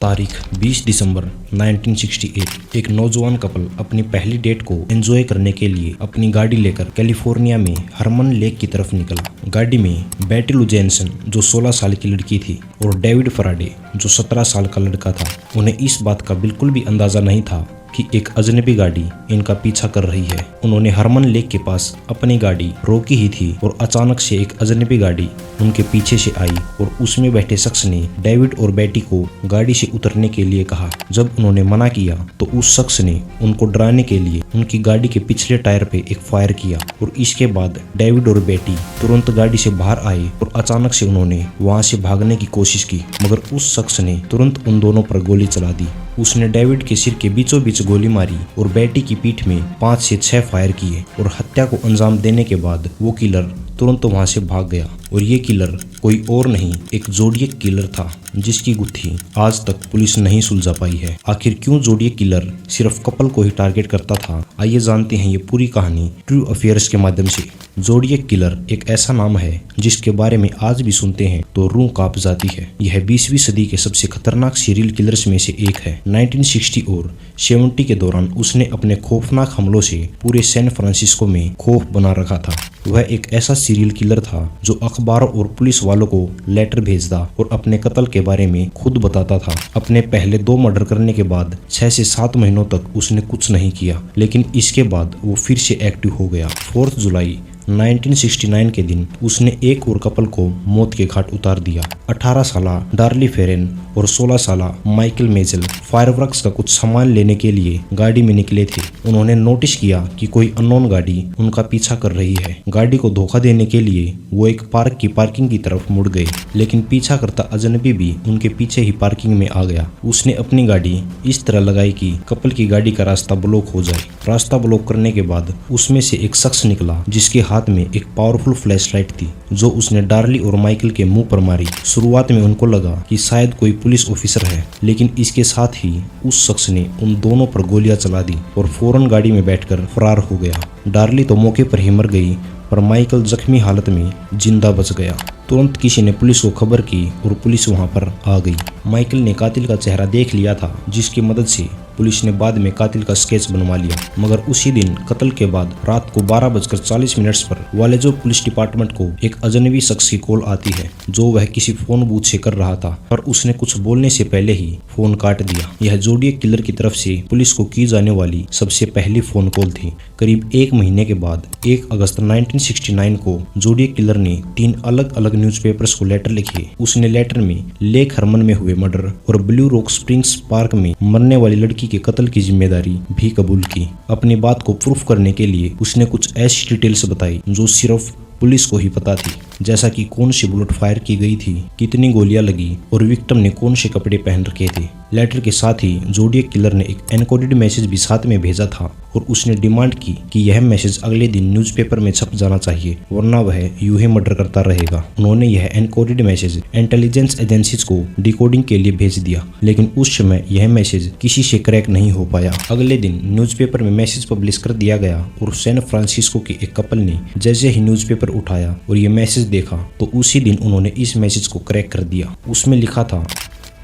तारीख 20 दिसंबर 1968 एक नौजवान कपल अपनी पहली डेट को एंजॉय करने के लिए अपनी गाड़ी लेकर कैलिफोर्निया में हरमन लेक की तरफ निकला। गाड़ी में बेटी लू जेनसन जो 16 साल की लड़की थी और डेविड फराडे जो 17 साल का लड़का था। उन्हें इस बात का बिल्कुल भी अंदाजा नहीं था कि एक अजनबी गाड़ी इनका पीछा कर रही है। उन्होंने हरमन लेक के पास अपनी गाड़ी रोकी ही थी और अचानक से एक अजनबी गाड़ी उनके पीछे से आई और उसमें बैठे शख्स ने डेविड और बेटी को गाड़ी से उतरने के लिए कहा। जब उन्होंने मना किया तो उस शख्स ने उनको डराने के लिए उनकी गाड़ी के पिछले टायर पे एक फायर किया और इसके बाद डेविड और बेटी तुरंत गाड़ी से बाहर आए और अचानक से उन्होंने वहां से भागने की कोशिश की, मगर उस शख्स ने तुरंत उन दोनों पर गोली चला दी। उसने डेविड के सिर के बीचों बीच गोली मारी और बेटी की पीठ में 5 से 6 फायर किए और हत्या को अंजाम देने के बाद वो किलर तुरंत वहां से भाग गया। और ये किलर कोई और नहीं, एक जोडियक किलर था जिसकी गुत्थी आज तक पुलिस नहीं सुलझा पाई है। आखिर क्यों जोडियक किलर सिर्फ कपल को ही टारगेट करता था, आइए जानते हैं ये पूरी कहानी ट्रू अफेयर्स के माध्यम से। जोडियक किलर एक ऐसा नाम है जिसके बारे में आज भी सुनते हैं तो रूह कांप जाती है। यह 20वीं सदी के सबसे खतरनाक सीरियल किलर्स में से एक है। 1960 और 70 के दौरान उसने अपने खौफनाक हमलों से पूरे सैन फ्रांसिस्को में खौफ बना रखा था। वह एक ऐसा सीरियल किलर था जो अखबारों और पुलिस वालों को लेटर भेजता और अपने कत्ल के बारे में खुद बताता था। अपने पहले 2 मर्डर करने के बाद 6 से 7 महीनों तक उसने कुछ नहीं किया, लेकिन इसके बाद वो फिर से एक्टिव हो गया। 4 जुलाई 1969 के दिन उसने एक और कपल को मौत के घाट उतार दिया। 18 साला डार्ली फेरेन और 16 साला माइकल मेजल फायरवर्क्स का कुछ सामान लेने के लिए गाड़ी में निकले थे। उन्होंने नोटिस किया कि कोई अननोन गाड़ी उनका पीछा कर रही है। गाड़ी को धोखा देने के लिए वो एक पार्क की पार्किंग की तरफ मुड़ गए, लेकिन पीछा करता अजनबी भी उनके पीछे ही पार्किंग में आ गया। उसने अपनी गाड़ी इस तरह लगाई कि कपल की गाड़ी का रास्ता ब्लॉक हो जाए। रास्ता ब्लॉक करने के बाद उसमें से एक शख्स निकला जिसके हाथ में एक पावरफुल फ्लैशलाइट थी जो उसने डार्ली और माइकल के मुंह पर मारी। शुरुआत में उनको लगा कि शायद कोई पुलिस ऑफिसर है, लेकिन इसके साथ ही उस शख्स ने उन दोनों पर गोलियां चला दी और फौरन गाड़ी में बैठकर फरार हो गया। डार्ली तो मौके पर ही मर गई, पर माइकल जख्मी हालत में जिंदा बच गया। तुरंत किसी ने पुलिस को खबर की और पुलिस वहां पर आ गई। माइकल ने कातिल का चेहरा देख लिया था, जिसकी मदद से पुलिस ने बाद में कातिल का स्केच बनवा लिया। मगर उसी दिन कत्ल के बाद रात को 12:40 पर वालेजो पुलिस डिपार्टमेंट को एक अजनबी शख्स की कॉल आती है जो वह किसी फोन बूथ से कर रहा था, पर उसने कुछ बोलने से पहले ही फोन काट दिया। यह जोडियक किलर की तरफ से पुलिस को की जाने वाली सबसे पहली फोन कॉल थी। करीब 1 महीने के बाद 1 अगस्त 1969 को जोडियक किलर ने 3 अलग अलग न्यूज़पेपर्स को लेटर लिखे। उसने लेटर में लेक हरमन में हुए मर्डर और ब्लू रॉक स्प्रिंग्स पार्क में मरने वाली लड़की के कत्ल की जिम्मेदारी भी कबूल की। अपनी बात को प्रूफ करने के लिए उसने कुछ ऐसी डिटेल्स बताई जो सिर्फ पुलिस को ही पता थी, जैसा कि कौन सी बुलेट फायर की गई थी, कितनी गोलियां लगी और विक्टिम ने कौन से कपड़े पहन रखे थे। लेटर के साथ ही जोडियक किलर ने एक एनकोडेड मैसेज भी साथ में भेजा था और उसने डिमांड की कि यह मैसेज अगले दिन न्यूज़पेपर में छप जाना चाहिए, वरना वह यूं ही मर्डर करता रहेगा। उन्होंने यह एनकोडेड मैसेज इंटेलिजेंस एजेंसीज को डिकोडिंग के लिए भेज दिया, लेकिन उस समय यह मैसेज किसी से क्रैक नहीं हो पाया। अगले दिन न्यूज़पेपर में मैसेज पब्लिश कर दिया गया और सैन फ्रांसिस्को के एक कपल ने जैसे ही न्यूज़पेपर उठाया और ये मैसेज देखा तो उसी दिन उन्होंने इस मैसेज को क्रैक कर दिया। उसमें लिखा था,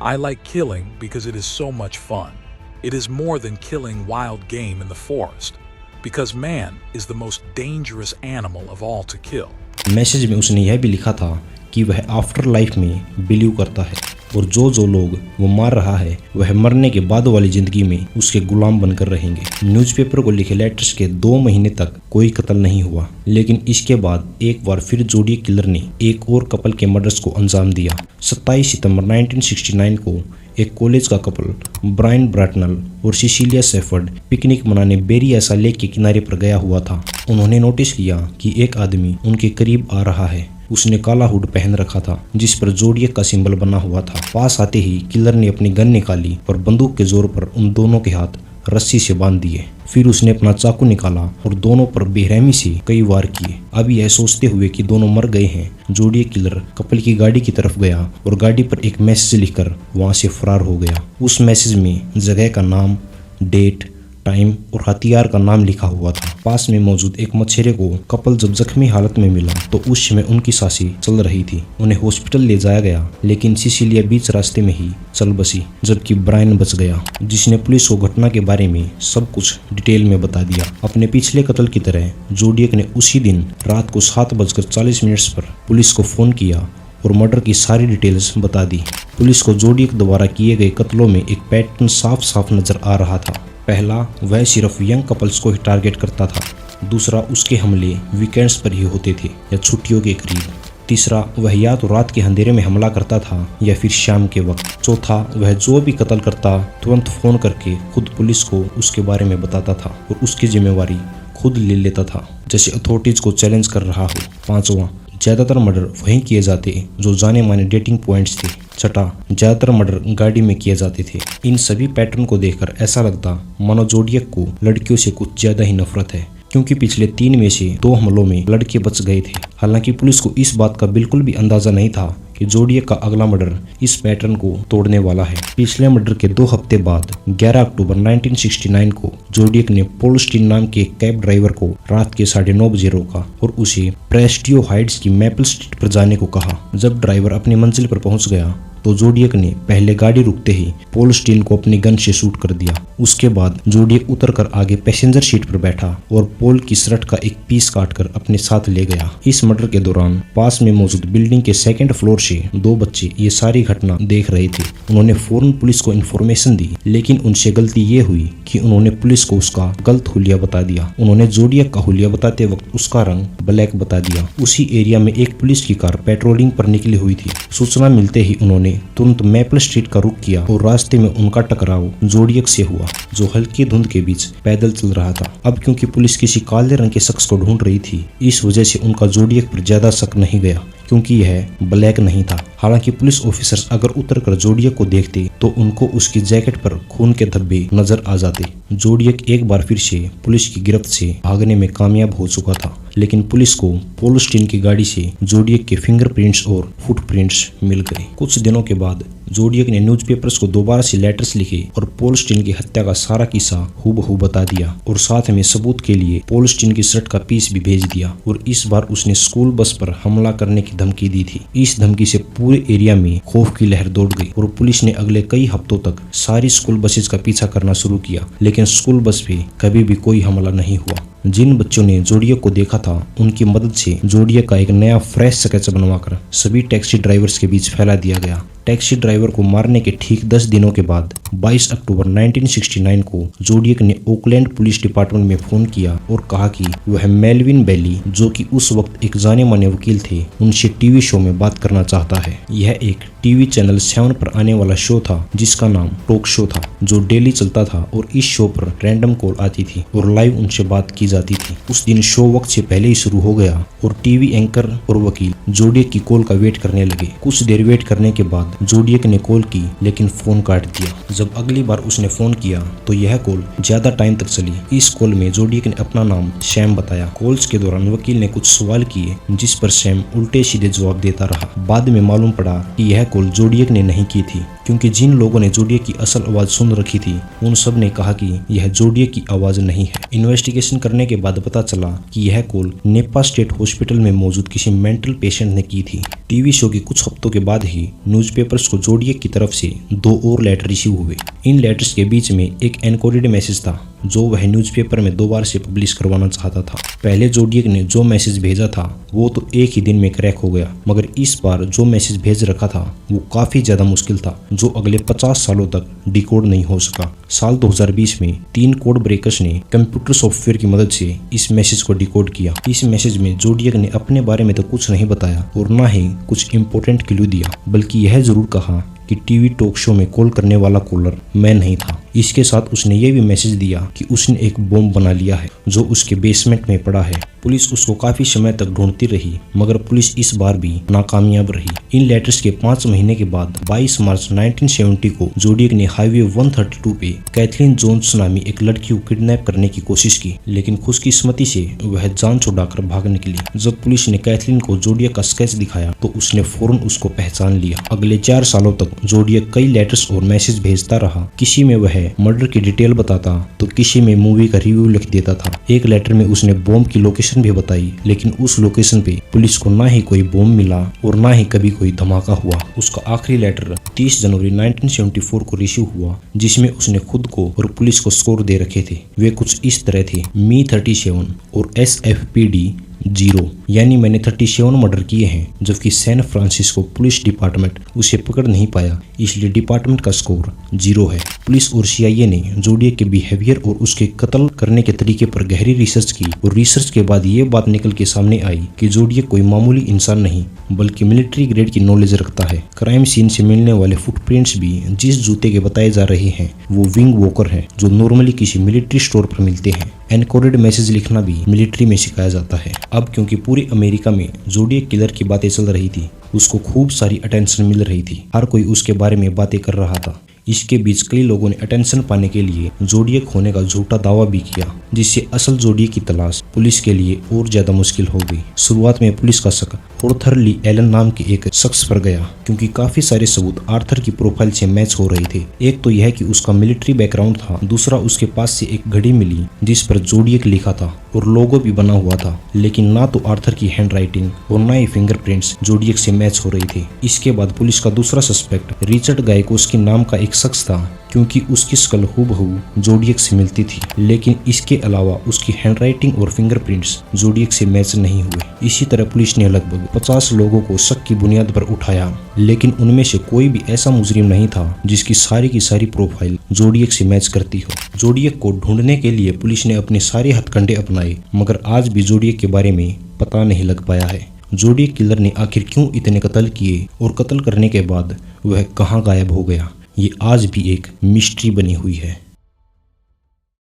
I like killing because it is so much fun. It is more than killing wild game in the forest, because man is the most dangerous animal of all to kill. Message में उसने यह भी लिखा था कि वह after life में believe करता है और जो लोग वो मार रहा है वह मरने के बाद वाली जिंदगी में उसके गुलाम बनकर रहेंगे। न्यूज़पेपर को लिखे लेटर्स के 2 महीने तक कोई कत्ल नहीं हुआ, लेकिन इसके बाद एक बार फिर जोडियक किलर ने एक और कपल के मर्डर्स को अंजाम दिया। 27 सितंबर 1969 को एक कॉलेज का कपल ब्रायन ब्रैटनल और सिसिलिया शेफर्ड पिकनिक मनाने बेरियासा लेक के किनारे पर गया हुआ था। उन्होंने नोटिस किया कि एक आदमी उनके करीब आ रहा है। उसने काला हुड पहन रखा था जिस पर जोडियक का सिंबल बना हुआ था। पास आते ही किलर ने अपनी गन निकाली और बंदूक के जोर पर उन दोनों के हाथ रस्सी से बांध दिए। फिर उसने अपना चाकू निकाला और दोनों पर बेरहमी से कई वार किए। अब यह सोचते हुए कि दोनों मर गए हैं, जोडियक किलर कपल की गाड़ी की तरफ गया और गाड़ी पर एक मैसेज लिखकर वहां से फरार हो गया। उस मैसेज में जगह का नाम, डेट, टाइम और हथियार का नाम लिखा हुआ था। पास में मौजूद एक मछेरे को कपल जब जख्मी हालत में मिला तो उस समय उनकी सांसें चल रही थी। उन्हें हॉस्पिटल ले जाया गया, लेकिन सिसिलिया बीच रास्ते में ही चल बसी, जबकि ब्रायन बच गया, जिसने पुलिस को घटना के बारे में सब कुछ डिटेल में बता दिया। अपने पिछले कत्ल की तरह जोडियक ने उसी दिन रात को 7:40 पर पुलिस को फोन किया और मर्डर की सारी डिटेल्स बता दी। पुलिस को जोडियक द्वारा किए गए कत्लों में एक पैटर्न साफ साफ नजर आ रहा था। पहला, वह सिर्फ यंग कपल्स को ही टारगेट करता था। दूसरा, उसके हमले वीकेंड्स पर ही होते थे या छुट्टियों के करीब। तीसरा, वह या तो रात के अंधेरे में हमला करता था या फिर शाम के वक्त। चौथा, वह जो भी कत्ल करता तुरंत फोन करके खुद पुलिस को उसके बारे में बताता था और उसकी जिम्मेवारी खुद ले लेता था, जैसे अथॉरिटीज को चैलेंज कर रहा हो। पांचवा, ज्यादातर मर्डर वहीं किए जाते जो जाने माने डेटिंग पॉइंट्स थे। छठा, ज्यादातर मर्डर गाड़ी में किए जाते थे। इन सभी पैटर्न को देखकर ऐसा लगता मानो जोडियक को लड़कियों से कुछ ज्यादा ही नफरत है, क्योंकि पिछले 3 में से 2 हमलों में लड़के बच गए थे। हालांकि पुलिस को इस बात का बिल्कुल भी अंदाजा नहीं था कि जोडियक का अगला मर्डर इस पैटर्न को तोड़ने वाला है। पिछले मर्डर के 2 हफ्ते बाद 11 अक्टूबर 1969 को जोडियक ने पॉल स्टीन नाम के एक कैब ड्राइवर को रात के 9:30 बजे रोका और उसे प्रेस्टियो हाइट्स की मैपल स्ट्रीट पर जाने को कहा। जब ड्राइवर अपनी मंजिल पर पहुंच गया तो जोडियक ने पहले गाड़ी रुकते ही पॉल स्टीन को अपनी गन से शूट कर दिया। उसके बाद जोडियक उतरकर आगे पैसेंजर सीट पर बैठा और पॉल की शर्ट का एक पीस काटकर अपने साथ ले गया। इस मर्डर के दौरान पास में मौजूद बिल्डिंग के 2nd फ्लोर से 2 बच्चे ये सारी घटना देख रहे थे। उन्होंने फौरन पुलिस को इन्फॉर्मेशन दी, लेकिन उनसे गलती ये हुई कि उन्होंने पुलिस को उसका गलत हुलिया बता दिया। उन्होंने जोडियक का हुलिया बताते वक्त उसका रंग ब्लैक बता दिया। उसी एरिया में एक पुलिस की कार पेट्रोलिंग पर निकली हुई थी। सूचना मिलते ही उन्होंने तुरंत मैपल स्ट्रीट का रुख किया और रास्ते में उनका टकराव जोडियक से हुआ, जो हल्की धुंध के बीच पैदल चल रहा था। अब क्योंकि पुलिस किसी काले रंग के शख्स को ढूंढ रही थी, इस वजह से उनका जोडियक पर ज्यादा शक नहीं गया, क्योंकि यह ब्लैक नहीं था। हालांकि पुलिस ऑफिसर्स अगर उतरकर जोडियक को देखते तो उनको उसकी जैकेट पर खून के धब्बे नजर आ जाते। जोडियक एक बार फिर से पुलिस की गिरफ्त से भागने में कामयाब हो चुका था, लेकिन पुलिस को पॉल स्टीन की गाड़ी से जोडियक के फिंगरप्रिंट्स और फुटप्रिंट्स मिल गए। कुछ दिनों के बाद जोडियक ने न्यूज़पेपर्स को दोबारा से लेटर्स लिखे और पॉल स्टीन की हत्या का सारा किस्सा हूबहू बता दिया और साथ में सबूत के लिए पॉल स्टीन की शर्ट का पीस भी भेज दिया। और इस बार उसने स्कूल बस पर हमला करने की धमकी दी थी। इस धमकी से पूरे एरिया में खौफ की लहर दौड़ गई और पुलिस ने अगले कई हफ्तों तक सारी स्कूल बसेस का पीछा करना शुरू किया, लेकिन स्कूल बस पे कभी भी कोई हमला नहीं हुआ। जिन बच्चों ने जोडियक को देखा था उनकी मदद से जोडियक का एक नया फ्रेश स्केच बनवाकर सभी टैक्सी ड्राइवर्स के बीच फैला दिया गया। टैक्सी ड्राइवर को मारने के ठीक 10 दिनों के बाद 22 अक्टूबर 1969 को जोडियक ने ओकलैंड पुलिस डिपार्टमेंट में फोन किया और कहा कि वह मेलविन बेली, जो कि उस वक्त एक जाने माने वकील थे, उनसे टीवी शो में बात करना चाहता है। यह एक टीवी चैनल 7 पर आने वाला शो था जिसका नाम टॉक शो था, जो डेली चलता था और इस शो पर रैंडम कॉल आती थी और लाइव उनसे बात की जाती थी। उस दिन शो वक्त से पहले ही शुरू हो गया और टीवी एंकर और वकील जोडियक की कॉल का वेट करने लगे। कुछ देर वेट करने के बाद जोडियक ने कॉल की, लेकिन फोन काट दिया। जब अगली बार उसने फोन किया तो यह कॉल ज्यादा टाइम तक चली। इस कॉल में जोडियक ने अपना नाम सैम बताया। कॉल्स के दौरान वकील ने कुछ सवाल किए जिस पर सैम उल्टे सीधे जवाब देता रहा। बाद में मालूम पड़ा कि यह कॉल जोडियक ने नहीं की थी, क्योंकि जिन लोगों ने जोडियक की असल आवाज सुन रखी थी उन सब ने कहा कि यह जोडियक की आवाज नहीं है। इन्वेस्टिगेशन करने के बाद पता चला कि यह कॉल नेपा स्टेट हॉस्पिटल में मौजूद किसी मेंटल पेशेंट ने की थी। टीवी शो के कुछ हफ्तों के बाद ही न्यूज़पेपर्स को जोडियक की तरफ से 2 और लेटर रिसीव हुए। इन लेटर्स के बीच में एक एनकोडेड मैसेज था जो वह न्यूज़पेपर में 2 बार से पब्लिश करवाना चाहता था। पहले जोडियक ने जो मैसेज भेजा था वो तो एक ही दिन में क्रैक हो गया, मगर इस बार जो मैसेज भेज रखा था वो काफी ज्यादा मुश्किल था, जो अगले 50 सालों तक डिकोड नहीं हो सका। साल 2020 में 3 कोड ब्रेकर्स ने कंप्यूटर सॉफ्टवेयर की मदद से इस मैसेज को डिकोड किया। इस मैसेज में जोडियक ने अपने बारे में तो कुछ नहीं बताया और ना ही कुछ इंपॉर्टेंट क्लू दिया, बल्कि यह जरूर कहा कि टीवी टॉक शो में कॉल करने वाला कॉलर मैं नहीं था। इसके साथ उसने ये भी मैसेज दिया कि उसने एक बॉम्ब बना लिया है जो उसके बेसमेंट में पड़ा है पुलिस उसको काफी समय तक ढूंढती रही, मगर पुलिस इस बार भी नाकामयाब रही। इन लेटर्स के 5 महीने के बाद 22 मार्च 1970 को जोडियक ने हाईवे 132 पे कैथलीन जोन्स नामी एक लड़की को किडनैप करने की कोशिश की, लेकिन खुशकिस्मती से वह जान छुड़ाकर भाग निकली। जब पुलिस ने कैथलीन को जोडियक का स्केच दिखाया तो उसने फौरन उसको पहचान लिया। अगले 4 सालों तक जोडियक कई लेटर्स और मैसेज भेजता रहा। किसी में वह मर्डर की डिटेल बताता तो किसी में मूवी का रिव्यू लिख देता था। एक लेटर में उसने बॉम्ब की लोकेशन भी बताई, लेकिन उस लोकेशन पे पुलिस को ना ही कोई बॉम्ब मिला और ना ही कभी कोई धमाका हुआ। उसका आखिरी लेटर 30 जनवरी 1974 को रिसीव हुआ, जिसमें उसने खुद को और पुलिस को स्कोर दे रखे थे। वे कुछ इस तरह थे: मी 37 और SFPD 0, यानी मैंने 37 मर्डर किए हैं, जबकि सैन फ्रांसिस्को पुलिस डिपार्टमेंट उसे पकड़ नहीं पाया, इसलिए डिपार्टमेंट का स्कोर 0 है। पुलिस और CIA ने जोडियक के बिहेवियर और उसके कत्ल करने के तरीके पर गहरी रिसर्च की और रिसर्च के बाद ये बात निकल के सामने आई कि जोडियक कोई मामूली इंसान नहीं बल्कि मिलिट्री ग्रेड की नॉलेज रखता है। क्राइम सीन से मिलने वाले फुटप्रिंट्स भी जिस जूते के बताए जा रहे हैं वो विंग वॉकर है, जो नॉर्मली किसी मिलिट्री स्टोर पर मिलते हैं। एनकोडेड मैसेज लिखना भी मिलिट्री में सिखाया जाता है। अब क्योंकि पूरे अमेरिका में जोडियक किलर की बातें चल रही थी, उसको खूब सारी अटेंशन मिल रही थी। हर कोई उसके बारे में बातें कर रहा था। इसके बीच कई लोगों ने अटेंशन पाने के लिए जोडियक होने का झूठा दावा भी किया, जिससे असल जोडियक की तलाश पुलिस के लिए और ज्यादा मुश्किल हो गई। शुरुआत में पुलिस का शक आर्थर ली एलन नाम के एक शख्स पर गया, क्योंकि काफी सारे सबूत आर्थर की प्रोफाइल से मैच हो रहे थे। एक तो यह कि उसका मिलिट्री बैकग्राउंड था, दूसरा उसके पास से एक घड़ी मिली जिस पर जोडियक लिखा था और लोगो भी बना हुआ था, लेकिन ना तो आर्थर की हैंडराइटिंग और ना ही फिंगरप्रिंट्स जोडियक से मैच हो रही थी। इसके बाद पुलिस का दूसरा सस्पेक्ट रिचर्ड गायकोस्की नाम का एक शख्स था, क्योंकि उसकी स्कल हूबहू जोडियक से मिलती थी, लेकिन इसके अलावा उसकी हैंडराइटिंग और फिंगरप्रिंट्स जोडियक से मैच नहीं हुए। इसी तरह पुलिस ने लगभग 50 लोगों को शक की बुनियाद पर उठाया, लेकिन उनमें से कोई भी ऐसा मुजरिम नहीं था जिसकी सारी की सारी प्रोफाइल जोडियक से मैच करती हो। जोडियक को ढूंढने के लिए पुलिस ने अपने सारे हथकंडे अपनाए, मगर आज भी जोडियक के बारे में पता नहीं लग पाया है। जोडियक किलर ने आखिर क्यों इतने कत्ल किए और कत्ल करने के बाद वह कहां गायब हो गया, ये आज भी एक मिस्ट्री बनी हुई है।